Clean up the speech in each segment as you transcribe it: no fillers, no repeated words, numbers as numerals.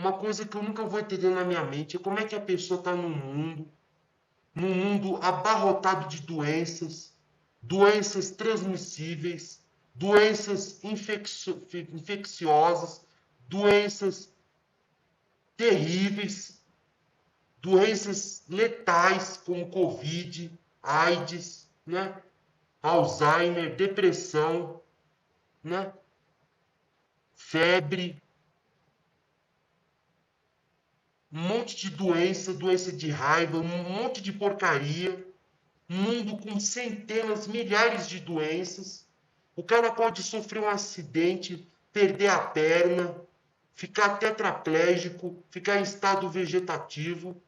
Uma coisa que eu nunca vou entender na minha mente é como é que a pessoa está num mundo abarrotado de doenças, doenças transmissíveis, doenças infecciosas, doenças terríveis, doenças letais como Covid, AIDS, né? Alzheimer, depressão, né? Febre, um monte de doença, doença de raiva, um monte de porcaria, um mundo com centenas, milhares de doenças. O cara pode sofrer um acidente, perder a perna, ficar tetraplégico, ficar em estado vegetativo.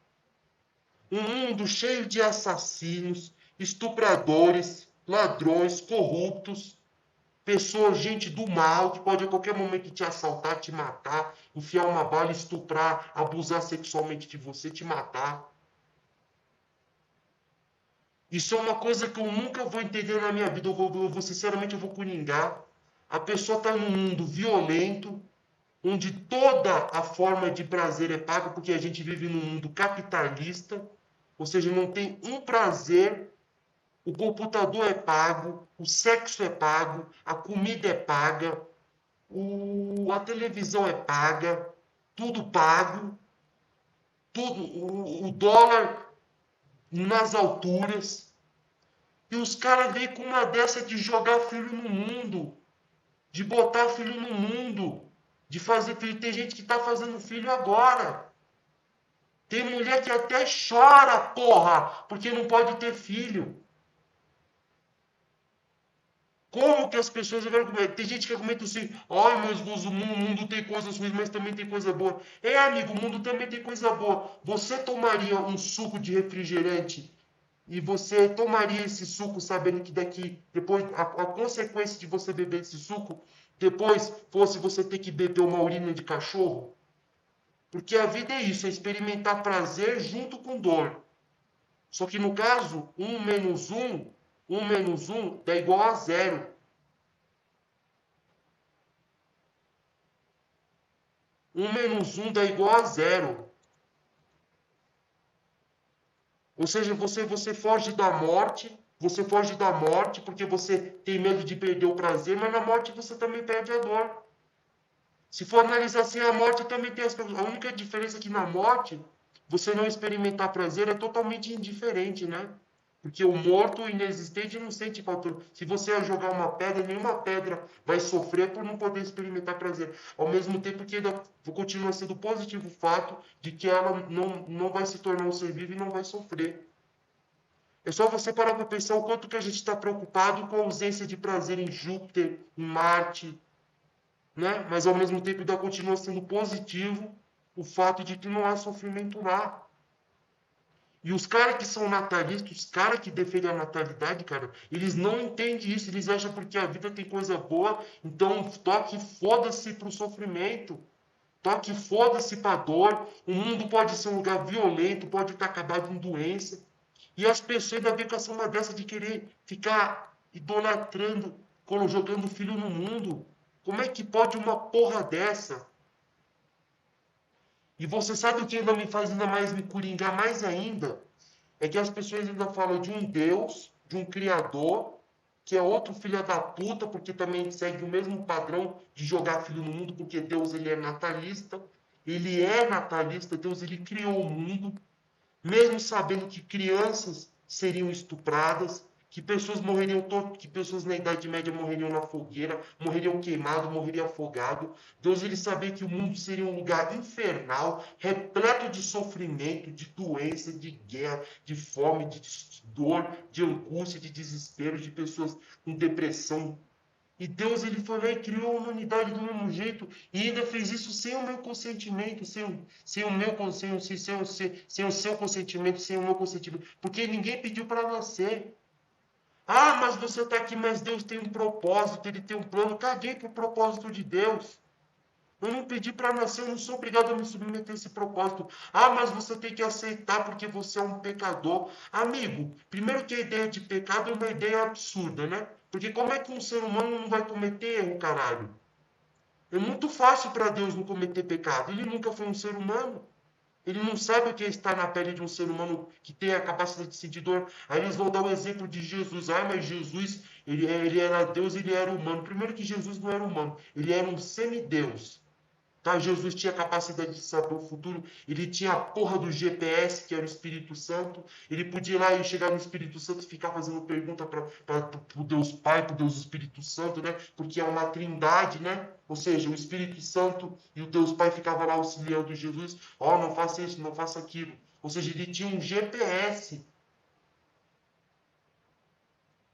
Um mundo cheio de assassinos, estupradores, ladrões, corruptos, pessoas, gente do mal, que pode a qualquer momento te assaltar, te matar, enfiar uma bala, estuprar, abusar sexualmente de você, te matar. Isso é uma coisa que eu nunca vou entender na minha vida. Sinceramente, eu vou coringar. A pessoa está num mundo violento, onde toda a forma de prazer é paga, porque a gente vive num mundo capitalista, ou seja, não tem um prazer. O computador é pago, o sexo é pago, a comida é paga, a televisão é paga, tudo pago, tudo, o dólar nas alturas. E os caras vêm com uma dessa de jogar filho no mundo, de botar filho no mundo, de fazer filho. Tem gente que está fazendo filho agora. Tem mulher que até chora, porra, porque não pode ter filho. Como que as pessoas agora comentam? Tem gente que comenta assim, ai, mas o mundo tem coisas ruins, mas também tem coisa boa. É, amigo, o mundo também tem coisa boa. Você tomaria um suco de refrigerante e você tomaria esse suco sabendo que daqui, depois, a consequência de você beber esse suco, depois fosse você ter que beber uma urina de cachorro? Porque a vida é isso, é experimentar prazer junto com dor. Só que no caso, um menos um dá igual a zero. Um menos um dá igual a zero. Ou seja, você você foge da morte porque você tem medo de perder o prazer, mas na morte você também perde a dor. Se for analisar assim, a morte também tem as coisas. A única diferença é que na morte, você não experimentar prazer é totalmente indiferente, né? Porque o morto, o inexistente, não sente falta. Se você jogar uma pedra, nenhuma pedra vai sofrer por não poder experimentar prazer. Ao mesmo tempo que ainda continua sendo positivo o fato de que ela não vai se tornar um ser vivo e não vai sofrer. É só você parar para pensar o quanto que a gente está preocupado com a ausência de prazer em Júpiter, em Marte, né? Mas ao mesmo tempo ainda continua sendo positivo o fato de que não há sofrimento lá. E os caras que são natalistas, os caras que defendem a natalidade, cara, eles não entendem isso. Eles acham porque a vida tem coisa boa, então toque foda-se pro sofrimento. Toque foda-se pra dor. O mundo pode ser um lugar violento, pode estar acabado em doença. E as pessoas ainda vêm com essa uma dessa de querer ficar idolatrando, jogando filho no mundo. Como é que pode uma porra dessa? E você sabe o que ainda me faz ainda mais me coringar mais ainda? É que as pessoas ainda falam de um Deus, de um Criador, que é outro filho da puta, porque também segue o mesmo padrão de jogar filho no mundo, porque Deus ele é natalista. Ele é natalista, Deus ele criou o mundo, mesmo sabendo que crianças seriam estupradas, que pessoas morreriam, que pessoas na Idade Média morreriam na fogueira, morreriam queimados, morreriam afogados. Deus ele sabia que o mundo seria um lugar infernal, repleto de sofrimento, de doença, de guerra, de fome, de dor, de angústia, de desespero, de pessoas com depressão. E Deus ele foi lá e criou a humanidade do mesmo jeito e ainda fez isso sem o meu consentimento, sem o meu sem o seu consentimento, sem o meu consentimento, porque ninguém pediu para nascer. Ah, mas você está aqui, mas Deus tem um propósito, ele tem um plano. Caguei pro propósito de Deus. Eu não pedi para nascer, eu não sou obrigado a me submeter a esse propósito. Ah, mas você tem que aceitar porque você é um pecador. Amigo, primeiro que a ideia de pecado é uma ideia absurda, né? Porque como é que um ser humano não vai cometer erro, caralho? É muito fácil para Deus não cometer pecado. Ele nunca foi um ser humano. Ele não sabe o que é estar na pele de um ser humano que tem a capacidade de sentir dor. Aí eles vão dar o exemplo de Jesus. Ah, mas Jesus, ele era Deus, ele era humano. Primeiro que Jesus não era humano, ele era um semideus. Tá? Jesus tinha capacidade de saber o futuro, ele tinha a porra do GPS, que era o Espírito Santo, ele podia ir lá e chegar no Espírito Santo e ficar fazendo pergunta para o Deus Pai, para o Deus Espírito Santo, né? Porque é uma trindade, né? Ou seja, o Espírito Santo e o Deus Pai ficavam lá auxiliando Jesus, ó, não faça isso, não faça aquilo. Ou seja, ele tinha um GPS.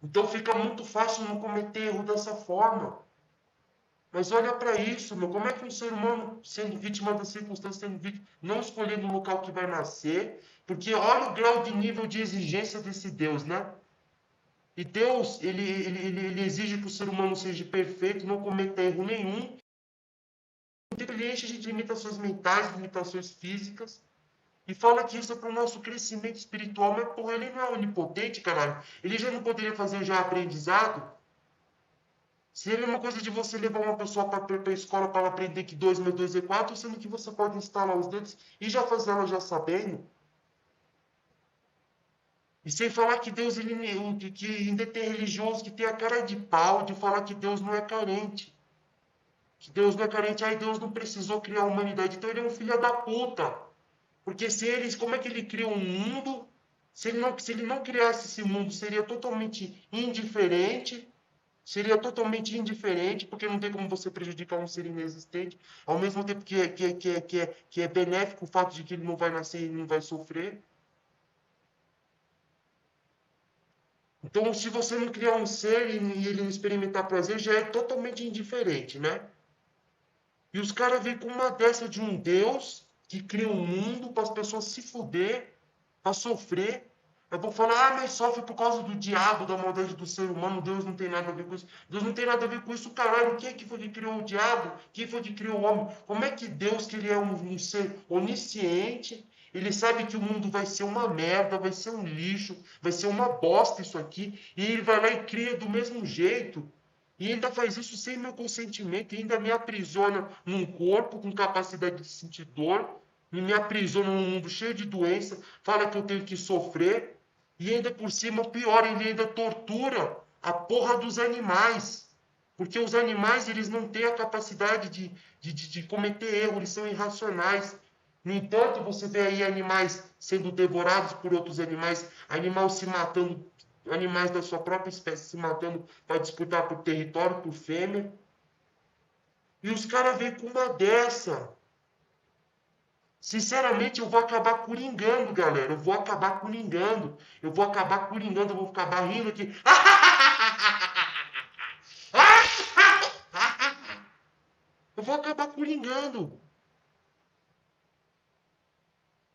Então fica muito fácil não cometer erro dessa forma. Mas olha para isso, meu, como é que um ser humano, sendo vítima das circunstâncias, sendo vítima, não escolhendo o local que vai nascer, porque olha o grau de nível de exigência desse Deus, né? E Deus, ele exige que o ser humano seja perfeito, não cometa erro nenhum, ele enche de limitações mentais, limitações físicas, e fala que isso é para o nosso crescimento espiritual, mas porra, ele não é onipotente, caralho. Ele já não poderia fazer já aprendizado? Seria a mesma coisa de você levar uma pessoa para a escola para ela aprender que 2 mais 2 é 4, sendo que você pode instalar os dedos e já fazer ela já sabendo. E sem falar que Deus, que ainda tem religioso que tem a cara de pau de falar que Deus não é carente. Que Deus não é carente, aí Deus não precisou criar a humanidade, então ele é um filho da puta. Porque se eles, como é que ele criou um mundo? Se ele não criasse esse mundo, seria totalmente indiferente. Seria totalmente indiferente, porque não tem como você prejudicar um ser inexistente, ao mesmo tempo que é benéfico o fato de que ele não vai nascer e não vai sofrer. Então, se você não criar um ser e ele não experimentar prazer, já é totalmente indiferente, né? E os caras vêm com uma dessa de um Deus que cria um mundo para as pessoas se fuder, para sofrer. Eu vou falar, ah, mas sofre por causa do diabo, da maldade do ser humano, Deus não tem nada a ver com isso. Deus não tem nada a ver com isso, caralho. Quem é que foi que criou o diabo? Quem foi que criou o homem? Como é que Deus, que ele é um ser onisciente, ele sabe que o mundo vai ser uma merda, vai ser um lixo, vai ser uma bosta isso aqui, e ele vai lá e cria do mesmo jeito. E ainda faz isso sem meu consentimento, e ainda me aprisiona num corpo com capacidade de sentir dor, e me aprisiona num mundo cheio de doença, fala que eu tenho que sofrer, e ainda por cima, pior, ele ainda tortura a porra dos animais. Porque os animais, eles não têm a capacidade de cometer erro, eles são irracionais. No entanto, você vê aí animais sendo devorados por outros animais, animais se matando, animais da sua própria espécie se matando para disputar por território, por fêmea. E os caras vêm com uma dessa. Sinceramente, eu vou acabar coringando, galera. Eu vou acabar coringando. Eu vou acabar coringando, eu vou acabar rindo aqui. Eu vou acabar coringando.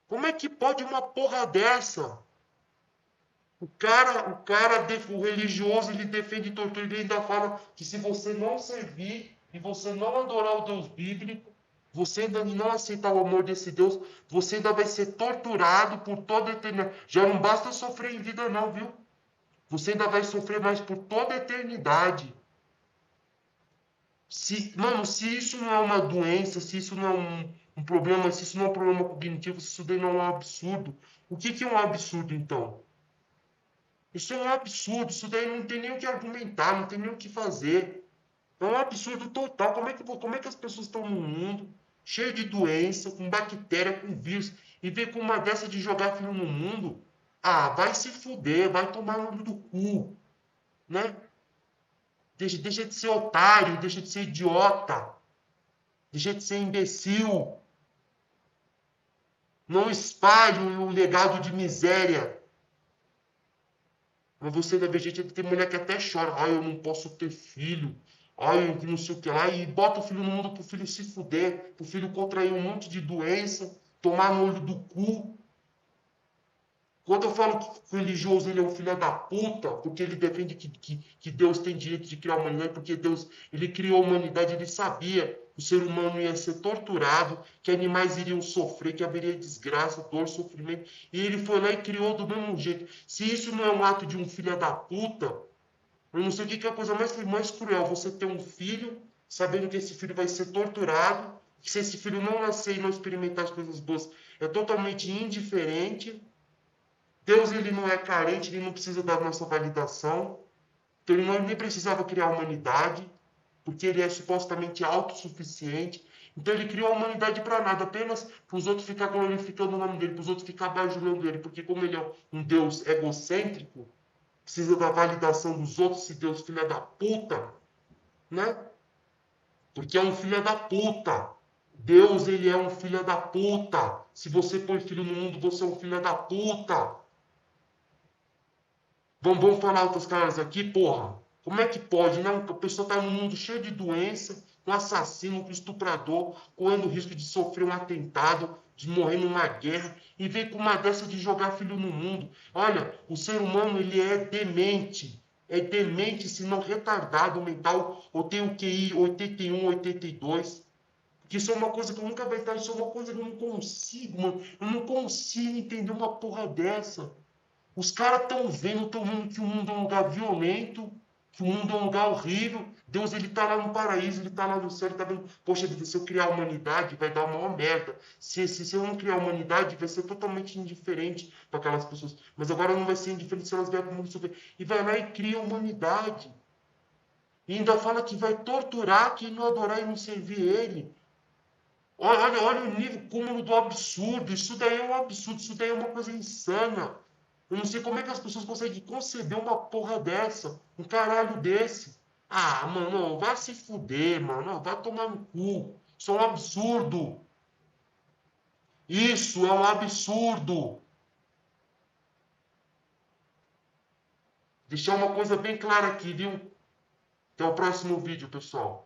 Como é que pode uma porra dessa? O religioso, ele defende tortura, ele ainda fala que se você não servir e você não adorar o Deus bíblico, você ainda não aceitar o amor desse Deus, você ainda vai ser torturado por toda a eternidade. Já não basta sofrer em vida não, viu? Você ainda vai sofrer mais por toda a eternidade. Mano, se isso não é uma doença, se isso não é um problema, se isso não é um problema cognitivo, se isso daí não é um absurdo, o que é um absurdo então? Isso é um absurdo, isso daí não tem nem o que argumentar, não tem nem o que fazer. É um absurdo total. Como é que as pessoas estão no mundo, cheio de doença, com bactéria, com vírus, e vem com uma dessa de jogar filho no mundo? Ah, vai se fuder, vai tomar no olho do cu, né? Deixa de ser otário, deixa de ser idiota, deixa de ser imbecil. Não espalhe o legado de miséria. Mas você deve ver gente, tem mulher que até chora. Ai, eu não posso ter filho. Ai, eu não sei o que lá. E bota o filho no mundo pro filho se fuder, pro filho contrair um monte de doença, tomar no olho do cu. Quando eu falo que o religioso ele é um filho da puta, porque ele defende que Deus tem direito de criar a humanidade, porque Deus ele criou a humanidade, ele sabia que o ser humano ia ser torturado, que animais iriam sofrer, que haveria desgraça, dor, sofrimento, e ele foi lá e criou do mesmo jeito. Se isso não é um ato de um filho da puta, eu não sei o que é a coisa mais cruel, você ter um filho sabendo que esse filho vai ser torturado, que se esse filho não nascer e não experimentar as coisas boas, é totalmente indiferente. Deus, ele não é carente, ele não precisa da nossa validação. Então, ele não, nem precisava criar a humanidade, porque ele é supostamente autossuficiente. Então, ele criou a humanidade para nada, apenas para os outros ficar glorificando o nome dele, para os outros ficar bajulando ele, porque como ele é um Deus egocêntrico, precisa da validação dos outros, se Deus filha da puta, né? Porque é um filho da puta. Deus, ele é um filho da puta. Se você põe filho no mundo, você é um filho da puta. Vamos falar outras caras aqui, porra. Como é que pode, né? A pessoa tá num mundo cheio de doença, um assassino, um estuprador, correndo o risco de sofrer um atentado, de morrer numa guerra, e vem com uma dessa de jogar filho no mundo. Olha, o ser humano, ele é demente. É demente, se não retardado mental, ou tem o QI 81, 82. Porque isso é uma coisa que eu nunca vai estar, isso é uma coisa que eu não consigo, mano. Eu não consigo entender uma porra dessa. Os caras estão vendo que o mundo é um lugar violento, que o mundo é um lugar horrível. Deus, ele tá lá no paraíso, ele tá lá no céu, ele tá vendo, poxa vida, se eu criar a humanidade, vai dar uma maior merda. Se eu não criar a humanidade, vai ser totalmente indiferente para aquelas pessoas. Mas agora não vai ser indiferente se elas vierem para o mundo sofrer. E vai lá e cria a humanidade. E ainda fala que vai torturar quem não adorar e não servir ele. Olha o nível, cúmulo do absurdo. Isso daí é um absurdo, isso daí é uma coisa insana. Eu não sei como é que as pessoas conseguem conceber uma porra dessa, um caralho desse. Ah, mano, vai se fuder, mano, vai tomar no cu. Isso é um absurdo. Isso é um absurdo. Deixar uma coisa bem clara aqui, viu? Até o próximo vídeo, pessoal.